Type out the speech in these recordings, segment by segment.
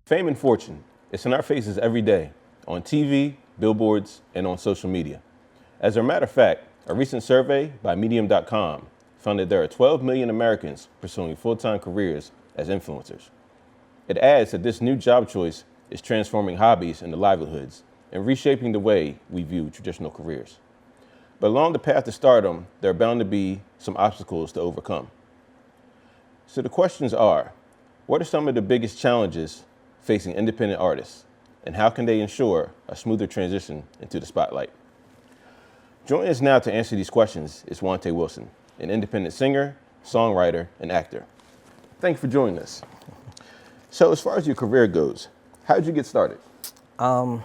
Fame and fortune, it's in our faces every day, on TV, billboards, and on social media. As a matter of fact, a recent survey by Medium.com found that there are 12 million Americans pursuing full-time careers as influencers. It adds that this new job choice is transforming hobbies into livelihoods and reshaping the way we view traditional careers. But along the path to stardom, there are bound to be some obstacles to overcome. So the questions are, what are some of the biggest challenges facing independent artists, and how can they ensure a smoother transition into the spotlight? Joining us now to answer these questions is Juante Wilson, an independent singer, songwriter, and actor. Thank you for joining us. So as far as your career goes, how did you get started? As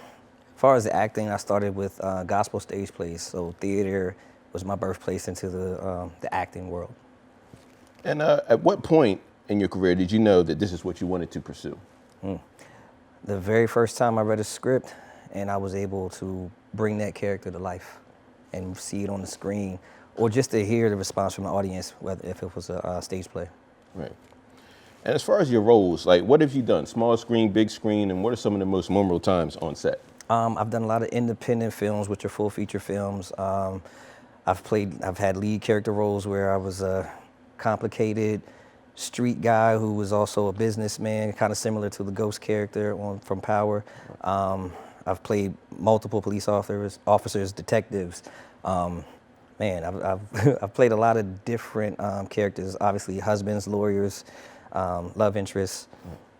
far as the acting, I started with gospel stage plays, so theater was my birthplace into the acting world. And at what point in your career did you know that this is what you wanted to pursue? The very first time I read a script and I was able to bring that character to life and see it on the screen, or just to hear the response from the audience, whether if it was a stage play. Right. And as far as your roles, like what have you done? Small screen, big screen, and what are some of the most memorable times on set? I've done a lot of independent films, which are full feature films. I've had lead character roles where I was a complicated street guy who was also a businessman, kind of similar to the Ghost character from Power. I've played multiple police officers, detectives. I've played a lot of different characters, obviously husbands, lawyers, love interests.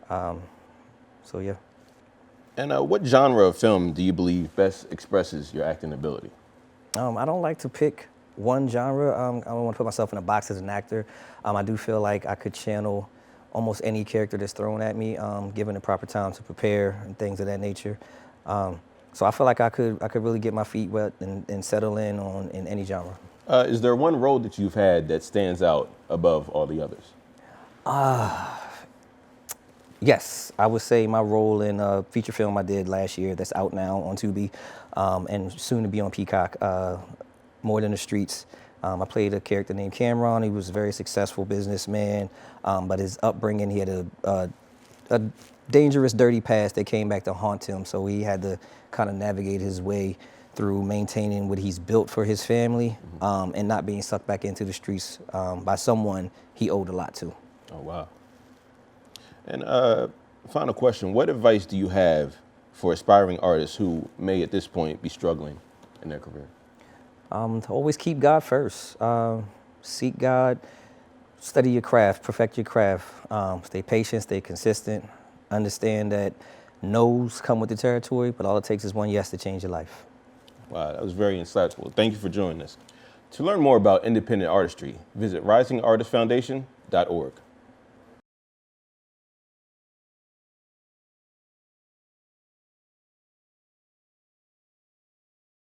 So yeah. And what genre of film do you believe best expresses your acting ability? I don't like to pick one genre. I don't want to put myself in a box as an actor. I do feel like I could channel almost any character that's thrown at me, given the proper time to prepare and things of that nature. So I feel like I could really get my feet wet and settle in any genre. Is there one role that you've had that stands out above all the others? Yes, I would say my role in a feature film I did last year that's out now on Tubi and soon to be on Peacock, More Than the Streets. I played a character named Cameron. He was a very successful businessman, but his upbringing, he had a dangerous, dirty past that came back to haunt him. So he had to kind of navigate his way through maintaining what he's built for his family, and not being sucked back into the streets by someone he owed a lot to. Oh, wow. And final question, what advice do you have for aspiring artists who may at this point be struggling in their career? To always keep God first. Seek God, study your craft, perfect your craft. Stay patient, stay consistent. Understand that no's come with the territory, but all it takes is one yes to change your life. Wow, that was very insightful. Thank you for joining us. To learn more about independent artistry, visit risingartistfoundation.org.